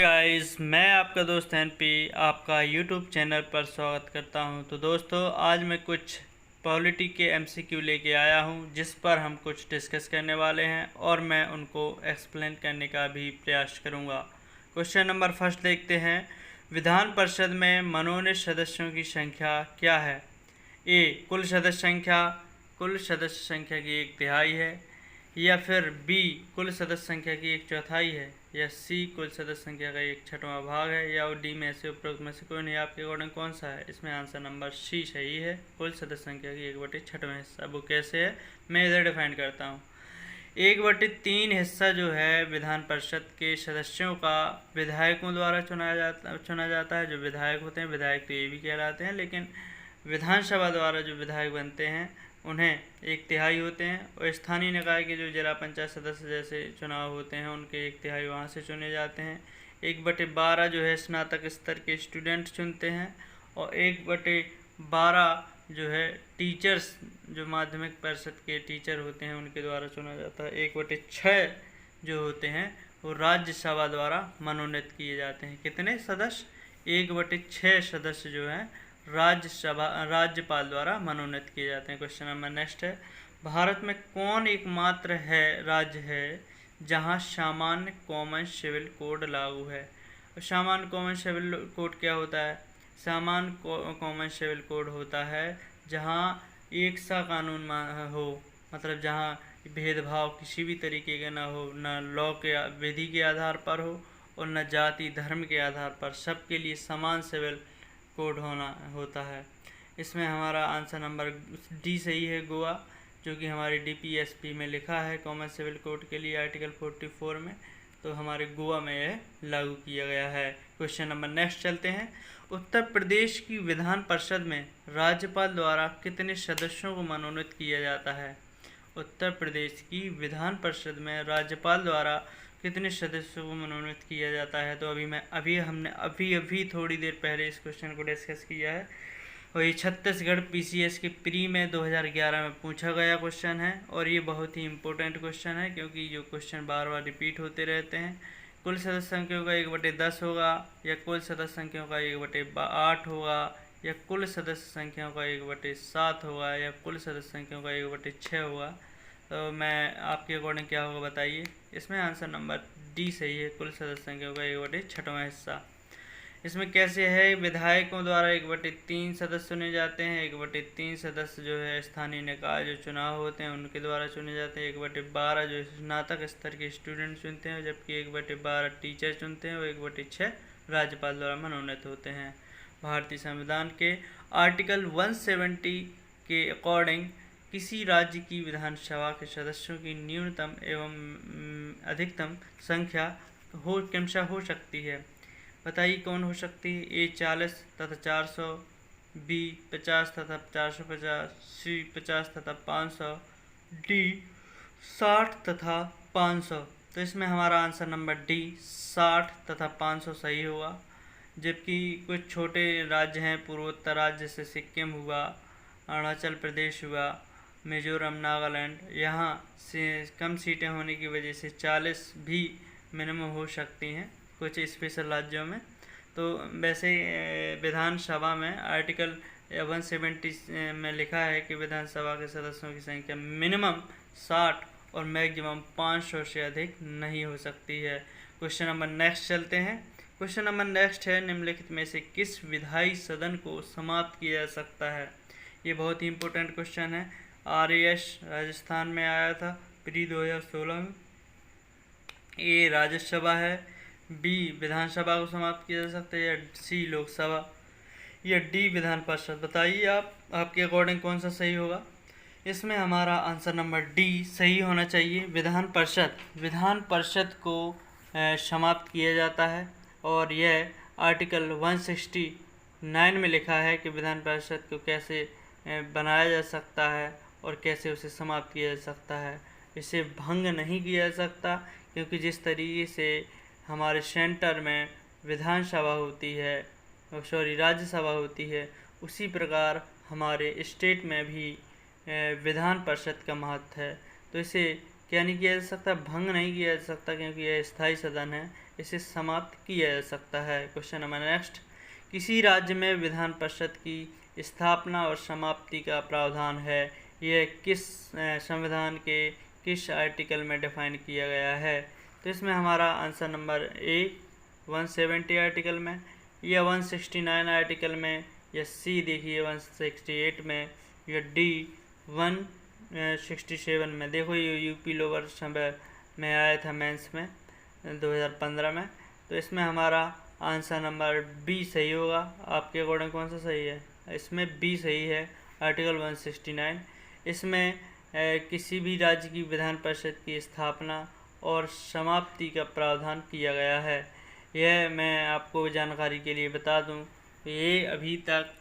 Guys, मैं आपका दोस्त एनपी आपका यूट्यूब चैनल पर स्वागत करता हूं। तो दोस्तों, आज मैं कुछ पॉलिटी के एमसीक्यू लेके आया हूं जिस पर हम कुछ डिस्कस करने वाले हैं और मैं उनको एक्सप्लेन करने का भी प्रयास करूंगा। क्वेश्चन नंबर फर्स्ट देखते हैं। विधान परिषद में मनोनीत सदस्यों की संख्या क्या है? ए कुल सदस्य संख्या की 1/3 है, या फिर बी कुल सदस्य संख्या की 1/4 है, या सी कुल सदस्य संख्या का 1/6वां भाग है, या डी में से उपरोक्त में से कोई नहीं। आपके अकॉर्डिंग कौन सा है? इसमें आंसर नंबर सी सही है, कुल सदस्य संख्या की 1/6वां हिस्सा। वो कैसे है मैं इधर डिफाइन करता हूँ। 1/3 हिस्सा जो है विधान परिषद के सदस्यों का विधायकों द्वारा चुना जाता है। जो विधायक होते हैं, विधायक तो ये भी कहलाते हैं, लेकिन विधानसभा द्वारा जो विधायक बनते हैं उन्हें 1/3 होते हैं। और स्थानीय निकाय के जो जिला पंचायत सदस्य जैसे चुनाव होते हैं उनके 1/3 वहाँ से चुने जाते हैं। 1/12 जो है स्नातक स्तर के स्टूडेंट चुनते हैं, और 1/12 जो है टीचर्स, जो माध्यमिक परिषद के टीचर होते हैं उनके द्वारा चुना जाता है। 1/6 जो होते हैं वो राज्यसभा द्वारा मनोनीत किए जाते हैं। कितने सदस्य? 1/6 सदस्य जो हैं राज्यपाल द्वारा मनोनीत किए जाते हैं। क्वेश्चन नंबर नेक्स्ट है। भारत में कौन एकमात्र राज्य है जहां सामान्य कॉमन सिविल कोड लागू है? सामान्य कॉमन सिविल कोड क्या होता है? सामान्य कॉमन सिविल कोड होता है जहां एक सा कानून हो, मतलब जहां भेदभाव किसी भी तरीके का ना हो, न लॉ के विधि के आधार पर हो और न जाति धर्म के आधार पर, सबके लिए समान सिविल कोड होता है। इसमें हमारा आंसर नंबर डी सही है, गोवा, जो कि हमारे डीपीएसपी में लिखा है कॉमन सिविल कोड के लिए आर्टिकल 44 में। तो हमारे गोवा में यह लागू किया गया है। क्वेश्चन नंबर नेक्स्ट चलते हैं। उत्तर प्रदेश की विधान परिषद में राज्यपाल द्वारा कितने सदस्यों को मनोनीत किया जाता है? उत्तर प्रदेश की विधान परिषद में राज्यपाल द्वारा कितने सदस्यों को मनोनीत किया जाता है? तो हमने अभी थोड़ी देर पहले इस क्वेश्चन को डिस्कस किया है, और ये छत्तीसगढ़ पीसीएस के प्री में 2011 में पूछा गया क्वेश्चन है। और ये बहुत ही इंपॉर्टेंट क्वेश्चन है क्योंकि जो क्वेश्चन बार बार रिपीट होते रहते हैं। कुल सदस्य संख्याओं का 1/10 होगा, या कुल सदस्य संख्याओं का 1/8 होगा, या कुल सदस्य संख्याओं का 1/7 होगा, या कुल सदस्य संख्याओं का 1/6 होगा। तो मैं आपके अकॉर्डिंग क्या होगा बताइए। इसमें आंसर नंबर डी सही है, कुल सदस्य संख्याओं का 1/6वां हिस्सा। इसमें कैसे है? विधायकों द्वारा 1/3 सदस्य चुने जाते हैं। 1/3 सदस्य जो है स्थानीय निकाय जो चुनाव होते हैं उनके द्वारा चुने जाते हैं। 1/12 जो स्नातक स्तर के स्टूडेंट चुनते हैं, जबकि 1/12 टीचर चुनते हैं, और 1/6 राज्यपाल द्वारा मनोनीत होते हैं। भारतीय संविधान के आर्टिकल 170 के अकॉर्डिंग किसी राज्य की विधानसभा के सदस्यों की न्यूनतम एवं अधिकतम संख्या क्रमशः हो सकती है। बताइए कौन हो सकती है? ए 40 तथा 400, बी 50 तथा 450, सी 50 तथा 500, डी 60 तथा 500। तो इसमें हमारा आंसर नंबर डी 60 तथा 500 सही होगा। जबकि कुछ छोटे राज्य हैं, पूर्वोत्तर राज्य जैसे सिक्किम हुआ, अरुणाचल प्रदेश हुआ, मिजोरम, नागालैंड, यहाँ से कम सीटें होने की वजह से 40 भी मिनिमम हो सकती हैं कुछ स्पेशल राज्यों में। तो वैसे विधानसभा में आर्टिकल 170 में लिखा है कि विधानसभा के सदस्यों की संख्या मिनिमम 60 और मैक्सिमम 500 से अधिक नहीं हो सकती है। क्वेश्चन नंबर नेक्स्ट चलते हैं। क्वेश्चन नंबर नेक्स्ट है, निम्नलिखित में से किस विधायी सदन को समाप्त किया जा सकता है? ये बहुत ही इंपॉर्टेंट क्वेश्चन है। RAS राजस्थान में आया था प्री 2016 में। ए राज्यसभा है, बी विधानसभा को समाप्त किया जा सकता है, या सी लोकसभा, या डी विधान परिषद। बताइए आपके अकॉर्डिंग कौन सा सही होगा? इसमें हमारा आंसर नंबर डी सही होना चाहिए। विधान परिषद को समाप्त किया जाता है, और यह आर्टिकल 169 में लिखा है कि विधान परिषद को कैसे बनाया जा सकता है और कैसे उसे समाप्त किया जा सकता है। इसे भंग नहीं किया जा सकता, क्योंकि जिस तरीके से हमारे सेंटर में विधानसभा होती है, राज्यसभा होती है, उसी प्रकार हमारे स्टेट में भी विधान परिषद का महत्व है। तो इसे क्या नहीं किया जा सकता, भंग नहीं किया जा सकता क्योंकि यह स्थायी सदन है, इसे समाप्त किया जा सकता है। क्वेश्चन नंबर नेक्स्ट, किसी राज्य में विधान परिषद की स्थापना और समाप्ति का प्रावधान है, यह किस संविधान के किस आर्टिकल में डिफाइन किया गया है? तो इसमें हमारा आंसर नंबर ए 170 आर्टिकल में, या 169 आर्टिकल में, या सी देखिए 168 में, या डी 167 में। देखो ये यूपी लोअर समय में आया था मेंस में 2015 में। तो इसमें हमारा आंसर नंबर बी सही होगा। आपके अकॉर्डिंग कौन सा सही है? इसमें बी सही है, आर्टिकल 169। इसमें किसी भी राज्य की विधान परिषद की स्थापना और समाप्ति का प्रावधान किया गया है। यह मैं आपको जानकारी के लिए बता दूं, ये अभी तक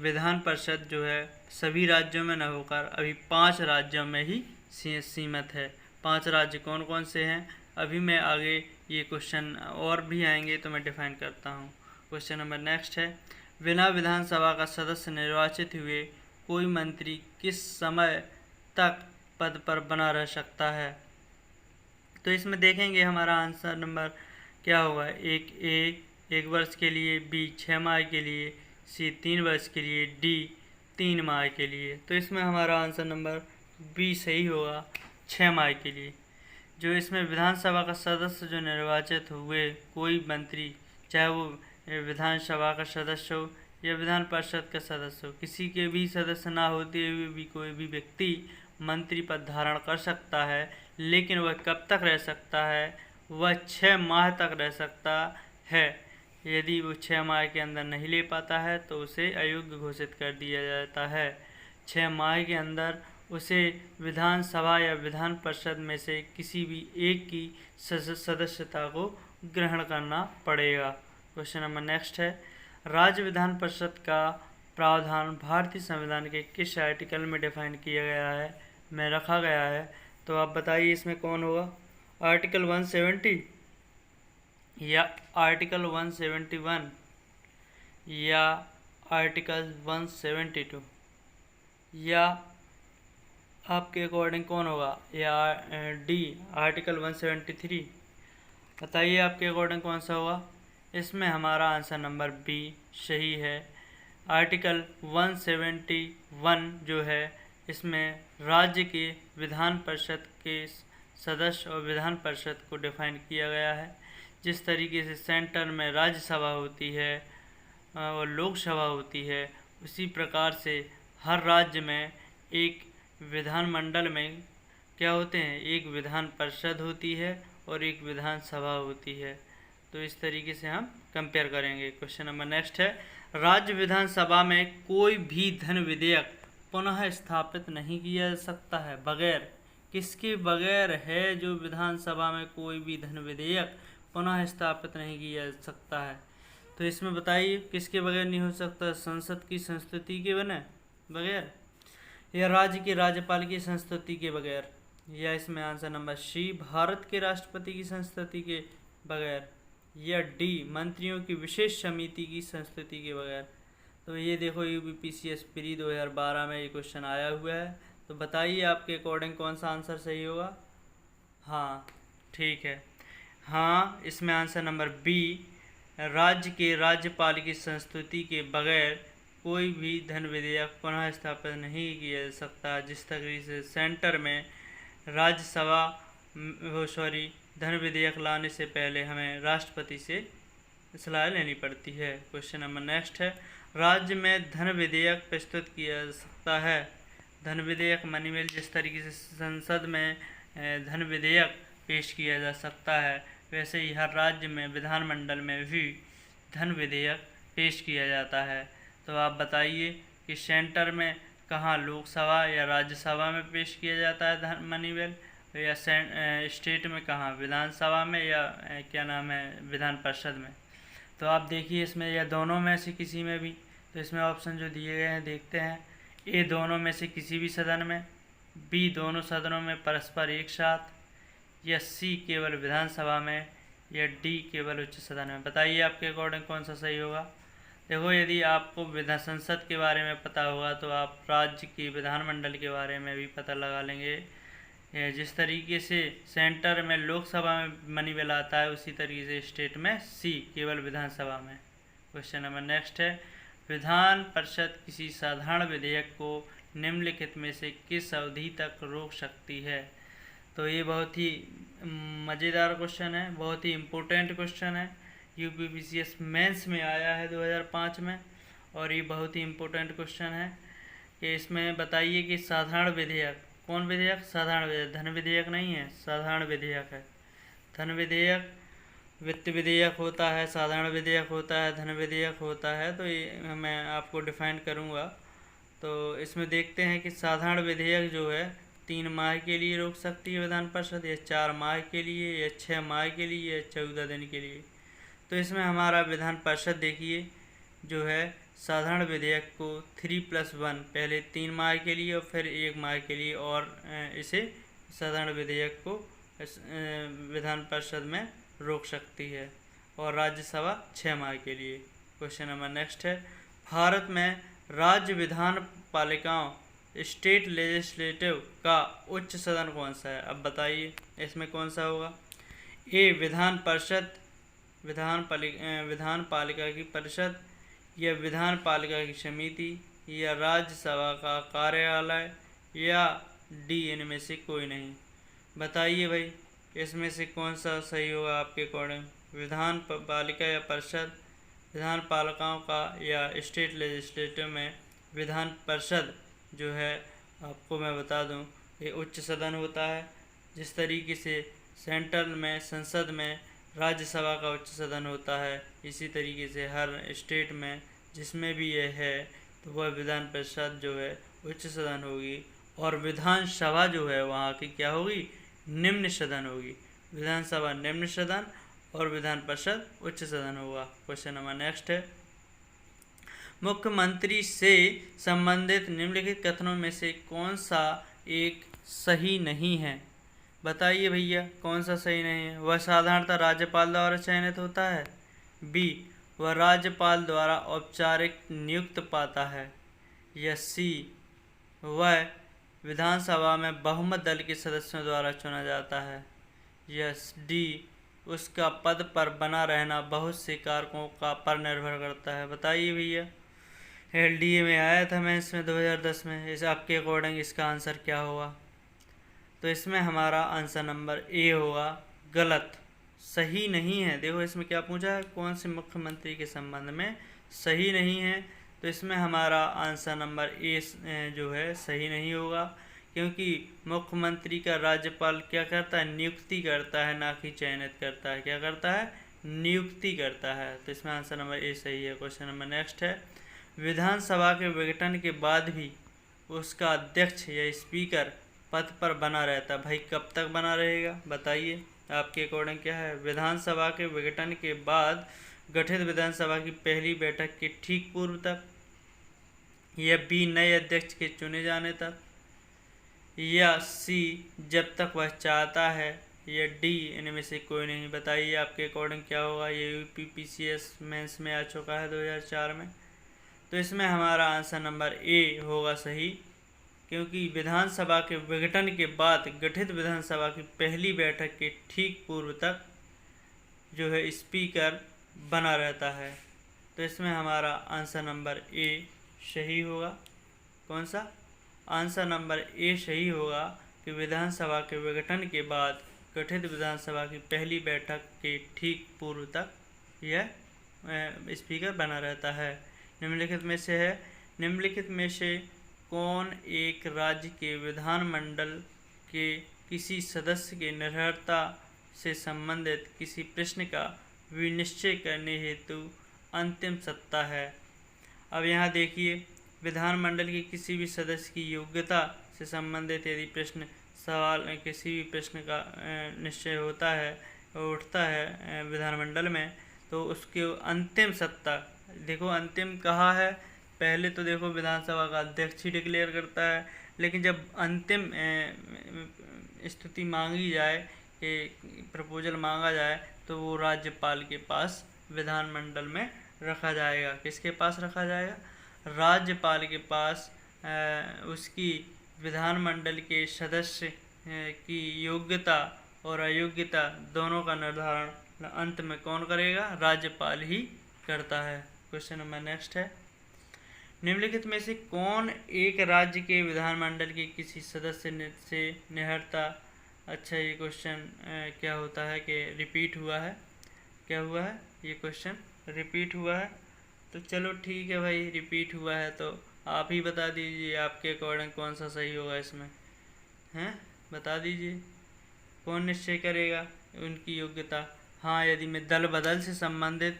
विधान परिषद जो है सभी राज्यों में न होकर अभी 5 राज्यों में ही सीमित है। 5 राज्य कौन कौन से हैं? अभी मैं आगे ये क्वेश्चन और भी आएंगे तो मैं डिफाइन करता हूँ। क्वेश्चन नंबर नेक्स्ट है, बिना विधानसभा का सदस्य निर्वाचित हुए कोई मंत्री किस समय तक पद पर बना रह सकता है? तो इसमें देखेंगे हमारा आंसर नंबर क्या होगा। एक वर्ष के लिए, बी 6 माह के लिए, सी 3 वर्ष के लिए, डी 3 माह के लिए। तो इसमें हमारा आंसर नंबर बी सही होगा, 6 माह के लिए। जो इसमें विधानसभा का सदस्य जो निर्वाचित हुए कोई मंत्री, चाहे वो विधानसभा का सदस्य हो या विधान परिषद का सदस्य हो, किसी के भी सदस्य ना होते हुए भी कोई भी व्यक्ति मंत्री पद धारण कर सकता है। लेकिन वह कब तक रह सकता है? वह 6 माह तक रह सकता है। यदि वो 6 माह के अंदर नहीं ले पाता है तो उसे अयोग्य घोषित कर दिया जाता है। 6 माह के अंदर उसे विधानसभा या विधान परिषद में से किसी भी एक की सदस्यता को ग्रहण करना पड़ेगा। क्वेश्चन नंबर नेक्स्ट है, राज्य विधान परिषद का प्रावधान भारतीय संविधान के किस आर्टिकल में डिफाइन किया गया है, में रखा गया है? तो आप बताइए इसमें कौन होगा? आर्टिकल 170 या आर्टिकल 171 या आर्टिकल 172, या आपके अकॉर्डिंग कौन होगा? या डी आर्टिकल 173? बताइए आपके अकॉर्डिंग कौन सा होगा? इसमें हमारा आंसर नंबर बी सही है। आर्टिकल 171 जो है इसमें राज्य के विधान परिषद के सदस्य और विधान परिषद को डिफाइन किया गया है। जिस तरीके से सेंटर में राज्यसभा होती है और लोकसभा होती है, उसी प्रकार से हर राज्य में एक विधानमंडल में क्या होते हैं? एक विधान परिषद होती है और एक विधानसभा होती है। तो इस तरीके से हम कंपेयर करेंगे। क्वेश्चन नंबर नेक्स्ट है, राज्य विधानसभा में कोई भी धन विधेयक पुनः स्थापित नहीं किया जा सकता है। बगैर किसके बगैर है जो विधानसभा में कोई भी धन विधेयक पुनः स्थापित नहीं किया जा सकता है? तो इसमें बताइए किसके बगैर नहीं हो सकता? संसद की संस्तुति के बगैर, या राज्य के राज्यपाल की संस्तुति के बगैर, या इसमें आंसर नंबर सी भारत के राष्ट्रपति की संस्तुति के बगैर, या डी मंत्रियों की विशेष समिति की संस्तुति के बगैर। तो ये देखो यूपीपीसीएस प्री 2012 में ये क्वेश्चन आया हुआ है। तो बताइए आपके अकॉर्डिंग कौन सा आंसर सही होगा? हाँ ठीक है, हाँ इसमें आंसर नंबर बी राज्य के राज्यपाल की संस्तुति के बगैर कोई भी धन विधेयक पुनः स्थापित नहीं किया जा सकता। जिस तरीके से सेंटर में राज्यसभा धन विधेयक लाने से पहले हमें राष्ट्रपति से सलाह लेनी पड़ती है। क्वेश्चन नंबर नेक्स्ट है, राज्य में धन विधेयक प्रस्तुत किया जा सकता है। धन विधेयक मनी बिल, जिस तरीके से संसद में धन विधेयक पेश किया जा सकता है, वैसे ही हर राज्य में विधानमंडल में भी धन विधेयक पेश किया जाता है। तो आप बताइए कि सेंटर में कहाँ, लोकसभा या राज्यसभा में पेश किया जाता है धन मनी बिल, या स्टेट में कहाँ, विधानसभा में या क्या नाम है विधान परिषद में? तो आप देखिए इसमें या दोनों में से किसी में भी। तो इसमें ऑप्शन जो दिए गए हैं देखते हैं, ए दोनों में से किसी भी सदन में, बी दोनों सदनों में परस्पर एक साथ, या सी केवल विधानसभा में, या डी केवल उच्च सदन में। बताइए आपके अकॉर्डिंग कौन सा सही होगा? देखो यदि आपको विधान संसद के बारे में पता होगा तो आप राज्य की विधानमंडल के बारे में भी पता लगा लेंगे। जिस तरीके से सेंटर में लोकसभा में मनी बिल आता है उसी तरीके से स्टेट में सी केवल विधानसभा में। क्वेश्चन नंबर नेक्स्ट है, विधान परिषद किसी साधारण विधेयक को निम्नलिखित में से किस अवधि तक रोक सकती है। तो ये बहुत ही मज़ेदार क्वेश्चन है, बहुत ही इम्पोर्टेंट क्वेश्चन है, यूपीपीसीएस मेंस में आया है 2005 में, और ये बहुत ही इम्पोर्टेंट क्वेश्चन है कि इसमें बताइए कि साधारण विधेयक, कौन विधेयक, साधारण विधेयक, धन विधेयक नहीं है, साधारण विधेयक है। धन विधेयक वित्त विधेयक होता है, साधारण विधेयक होता है, धन विधेयक होता है, तो ये मैं आपको डिफाइन करूँगा। तो इसमें देखते हैं कि साधारण विधेयक जो है 3 माह के लिए रोक सकती है विधान परिषद, या 4 माह के लिए, या 6 माह के लिए, या 14 दिन के लिए। तो इसमें हमारा विधान परिषद देखिए जो है साधारण विधेयक को 3+1 पहले 3 माह के लिए और फिर 1 माह के लिए, और इसे साधारण विधेयक को विधान परिषद में रोक सकती है, और राज्यसभा 6 माह के लिए। क्वेश्चन नंबर नेक्स्ट है, भारत में राज्य विधान पालिकाओं स्टेट लेजिस्लेटिव का उच्च सदन कौन सा है। अब बताइए इसमें कौन सा होगा। ए विधान परिषद, विधान पालिका की परिषद, या विधान पालिका की समिति, या राज्यसभा का कार्यालय, या डी इनमें से कोई नहीं। बताइए भाई इसमें से कौन सा सही होगा आपके अकॉर्डिंग। विधान पालिका या परिषद, विधान पालिकाओं का, या स्टेट लेजिस्लेटिव में विधान परिषद जो है, आपको मैं बता दूं ये उच्च सदन होता है। जिस तरीके से सेंट्रल में संसद में राज्यसभा का उच्च सदन होता है, इसी तरीके से हर स्टेट में जिसमें भी ये है तो वह विधान परिषद जो है उच्च सदन होगी, और विधानसभा जो है वहाँ की क्या होगी, निम्न सदन होगी। विधानसभा निम्न सदन और विधान परिषद उच्च सदन होगा। क्वेश्चन नंबर नेक्स्ट है, मुख्यमंत्री से संबंधित निम्नलिखित कथनों में से कौन सा एक सही नहीं है। बताइए भैया कौन सा सही नहीं है। वह साधारणतः राज्यपाल द्वारा चयनित होता है। बी वह राज्यपाल द्वारा औपचारिक नियुक्त पाता है। या सी वह विधानसभा में बहुमत दल के सदस्यों द्वारा चुना जाता है। या डी उसका पद पर बना रहना बहुत से कारकों का पर निर्भर करता है। बताइए भैया, एलडीए में आया था मैं इसमें 2010 में, इस आपके अकॉर्डिंग इसका आंसर क्या होगा। तो इसमें हमारा आंसर नंबर ए होगा गलत, सही नहीं है। देखो इसमें क्या पूछा है, कौन से मुख्यमंत्री के संबंध में सही नहीं है, तो इसमें हमारा आंसर नंबर ए जो है सही नहीं होगा, क्योंकि मुख्यमंत्री का राज्यपाल क्या करता है, नियुक्ति करता है, ना कि चयनित करता है। क्या करता है, नियुक्ति करता है। तो इसमें आंसर नंबर ए सही है। क्वेश्चन नंबर नेक्स्ट है, विधानसभा के विघटन के बाद भी उसका अध्यक्ष या स्पीकर पद पर बना रहता है। भाई कब तक बना रहेगा बताइए, आपके अकॉर्डिंग क्या है। विधानसभा के विघटन के बाद गठित विधानसभा की पहली बैठक के ठीक पूर्व तक, या बी नए अध्यक्ष के चुने जाने तक, या सी जब तक वह चाहता है, या डी इनमें से कोई नहीं। बताइए आपके अकॉर्डिंग क्या होगा। ये यूपीपीसीएस मेंस में आ चुका है 2004 में। तो इसमें हमारा आंसर नंबर ए होगा सही, क्योंकि विधानसभा के विघटन के बाद गठित विधानसभा की पहली बैठक के ठीक पूर्व तक जो है स्पीकर बना रहता है। तो इसमें हमारा आंसर नंबर ए सही होगा। कौन सा, आंसर नंबर ए सही होगा कि विधानसभा के विघटन के बाद गठित विधानसभा की पहली बैठक के ठीक पूर्व तक यह स्पीकर बना रहता है। निम्नलिखित में से है, निम्नलिखित में से कौन एक राज्य के विधानमंडल के किसी सदस्य के निर्भरता से संबंधित किसी प्रश्न का विनिश्चय करने हेतु अंतिम सत्ता है। अब यहाँ देखिए, विधानमंडल के किसी भी सदस्य की योग्यता से संबंधित यदि प्रश्न सवाल किसी भी प्रश्न का निश्चय होता है, उठता है विधानमंडल में, तो उसके अंतिम सत्ता, देखो अंतिम कहा है, पहले तो देखो विधानसभा का अध्यक्ष ही डिक्लेयर करता है, लेकिन जब अंतिम स्थिति मांगी जाए कि प्रपोजल मांगा जाए तो वो राज्यपाल के पास विधानमंडल में रखा जाएगा। किसके पास रखा जाएगा, राज्यपाल के पास उसकी विधानमंडल के सदस्य की योग्यता और अयोग्यता दोनों का निर्धारण अंत में कौन करेगा? राज्यपाल ही करता है। क्वेश्चन नंबर नेक्स्ट है, निम्नलिखित में से कौन एक राज्य के विधानमंडल के किसी सदस्य से निहरता? अच्छा, ये क्वेश्चन क्या होता है कि रिपीट हुआ है। क्या हुआ है? ये क्वेश्चन रिपीट हुआ है। तो चलो ठीक है भाई, रिपीट हुआ है तो आप ही बता दीजिए आपके अकॉर्डिंग कौन सा सही होगा इसमें, हैं? बता दीजिए कौन निश्चय करेगा उनकी योग्यता। हाँ, यदि में दल बदल से संबंधित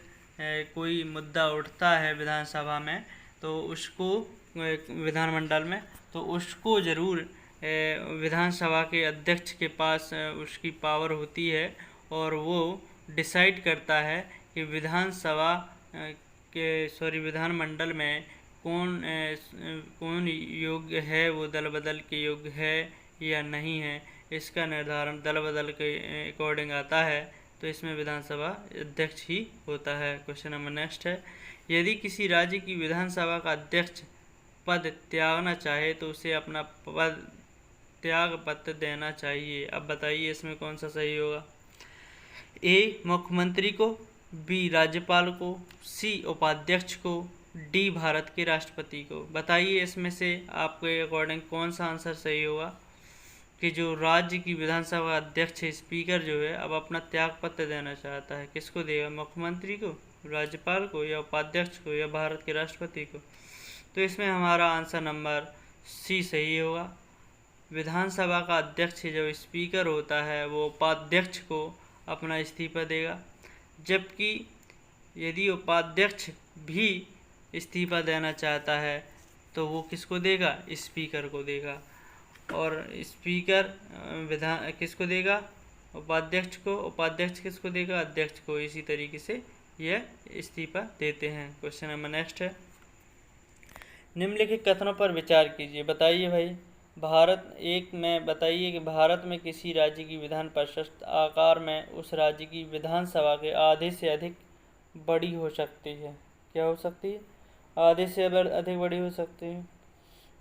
कोई मुद्दा उठता है विधानसभा में तो उसको विधानमंडल में, तो उसको ज़रूर विधानसभा के अध्यक्ष के पास उसकी पावर होती है और वो डिसाइड करता है कि विधानमंडल में कौन योग्य है, वो दल बदल के योग्य है या नहीं है। इसका निर्धारण दल बदल के अकॉर्डिंग आता है, तो इसमें विधानसभा अध्यक्ष ही होता है। क्वेश्चन नंबर नेक्स्ट है, यदि किसी राज्य की विधानसभा का अध्यक्ष पद त्यागना चाहे तो उसे अपना पद त्याग पत्र देना चाहिए। अब बताइए इसमें कौन सा सही होगा? ए मुख्यमंत्री को, बी राज्यपाल को, सी उपाध्यक्ष को, डी भारत के राष्ट्रपति को। बताइए इसमें से आपके अकॉर्डिंग कौन सा आंसर सही होगा कि जो राज्य की विधानसभा अध्यक्ष है, स्पीकर जो है, अब अपना त्याग पत्र देना चाहता है, किसको देगा? मुख्यमंत्री को, राज्यपाल को, या उपाध्यक्ष को, या भारत के राष्ट्रपति को? तो इसमें हमारा आंसर नंबर सी सही होगा। विधानसभा का अध्यक्ष जब स्पीकर होता है वो उपाध्यक्ष को अपना इस्तीफा देगा, जबकि यदि उपाध्यक्ष भी इस्तीफा देना चाहता है तो वो किसको देगा? स्पीकर को देगा। और स्पीकर किसको देगा? उपाध्यक्ष को। उपाध्यक्ष किसको देगा? अध्यक्ष को। इसी तरीके से यह इस्तीफा देते हैं। क्वेश्चन नंबर नेक्स्ट है, निम्नलिखित कथनों पर विचार कीजिए। बताइए भाई, भारत एक में बताइए कि भारत में किसी राज्य की विधान परिषद आकार में उस राज्य की विधानसभा के आधे से अधिक बड़ी हो सकती है। क्या हो सकती है? आधे से अधिक बड़ी हो सकती है।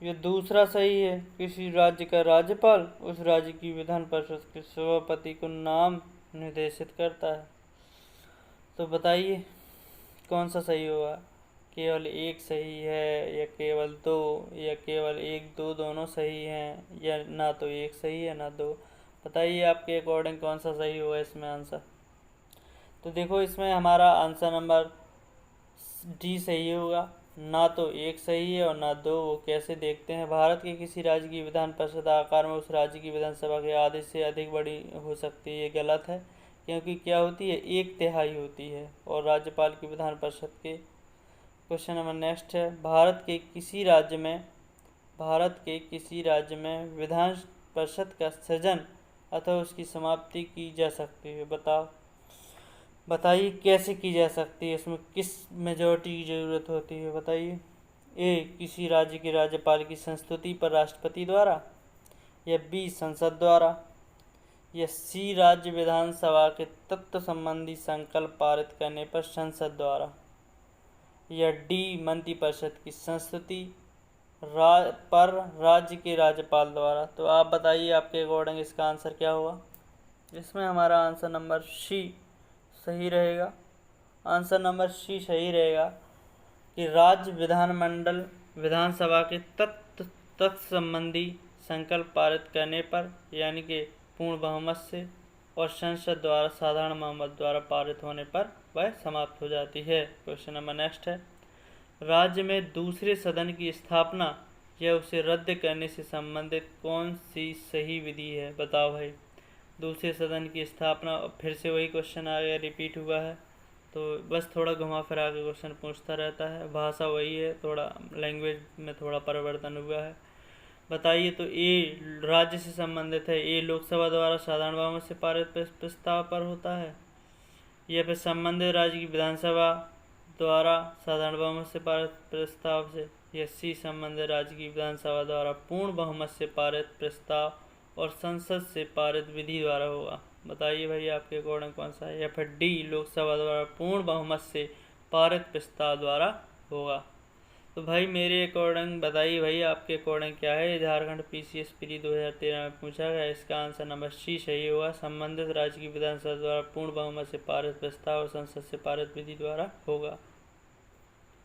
ये दूसरा सही है, किसी राज्य का राज्यपाल उस राज्य की विधान परिषद के सभापति को नाम निर्देशित करता है। तो बताइए कौन सा सही होगा? केवल एक सही है या केवल दो, या केवल एक दो दोनों सही हैं, या ना तो एक सही है ना दो? बताइए आपके अकॉर्डिंग कौन सा सही होगा इसमें आंसर। तो देखो इसमें हमारा आंसर नंबर डी सही होगा। ना तो एक सही है और ना दो। वो कैसे देखते हैं? भारत के किसी राज्य की विधान परिषद आकार में उस राज्य की विधानसभा के आधे से अधिक बड़ी हो सकती है। ये गलत है, क्योंकि क्या होती है? 1/3 होती है और राज्यपाल की विधान परिषद के। क्वेश्चन नंबर नेक्स्ट है, भारत के किसी राज्य में विधान परिषद का सृजन अथवा उसकी समाप्ति की जा सकती है। बताइए कैसे की जा सकती है? इसमें किस मेजॉरिटी की ज़रूरत होती है? बताइए। ए किसी राज्य के राज्यपाल की संस्तुति पर राष्ट्रपति द्वारा, या बी संसद द्वारा, या सी राज्य विधानसभा के तत्व संबंधी संकल्प पारित करने पर संसद द्वारा, या डी मंत्रिपरिषद की संस्तुति पर राज्य के राज्यपाल द्वारा। तो आप बताइए आपके अकॉर्डिंग इसका आंसर क्या होगा? इसमें हमारा आंसर नंबर सी सही रहेगा। आंसर नंबर सी सही रहेगा कि राज्य विधानसभा के तत्व संबंधी संकल्प पारित करने पर, यानी कि पूर्ण बहुमत से, और संसद द्वारा साधारण बहुमत द्वारा पारित होने पर वह समाप्त हो जाती है। क्वेश्चन नंबर नेक्स्ट है, राज्य में दूसरे सदन की स्थापना या उसे रद्द करने से संबंधित कौन सी सही विधि है? बताओ भाई। दूसरे सदन की स्थापना, फिर से वही क्वेश्चन आ गया, रिपीट हुआ है, तो बस थोड़ा घुमा फिरा के क्वेश्चन पूछता रहता है। भाषा वही है, थोड़ा लैंग्वेज में थोड़ा परिवर्तन हुआ है। बताइए। तो ए राज्य से संबंधित है, ए लोकसभा द्वारा साधारण बहुमत से पारित प्रस्ताव पर होता है, या फिर संबंधित राज्य की विधानसभा द्वारा साधारण बहुमत से पारित प्रस्ताव से, या सी संबंधित राज्य की विधानसभा द्वारा पूर्ण बहुमत से पारित प्रस्ताव और संसद से पारित विधि द्वारा होगा। बताइए भाई आपके अकॉर्डिंग कौन सा है? या फिर डी लोकसभा द्वारा पूर्ण बहुमत से पारित प्रस्ताव द्वारा होगा। तो भाई मेरे अकॉर्डिंग बताइए भाई, आपके अकॉर्डिंग क्या है? झारखंड पीसीएस प्री 2013 में पूछा गया, इसका आंसर नंबर सी सही होगा। संबंधित राज्य की विधानसभा द्वारा पूर्ण बहुमत से पारित प्रस्ताव और संसद से पारित विधि द्वारा होगा।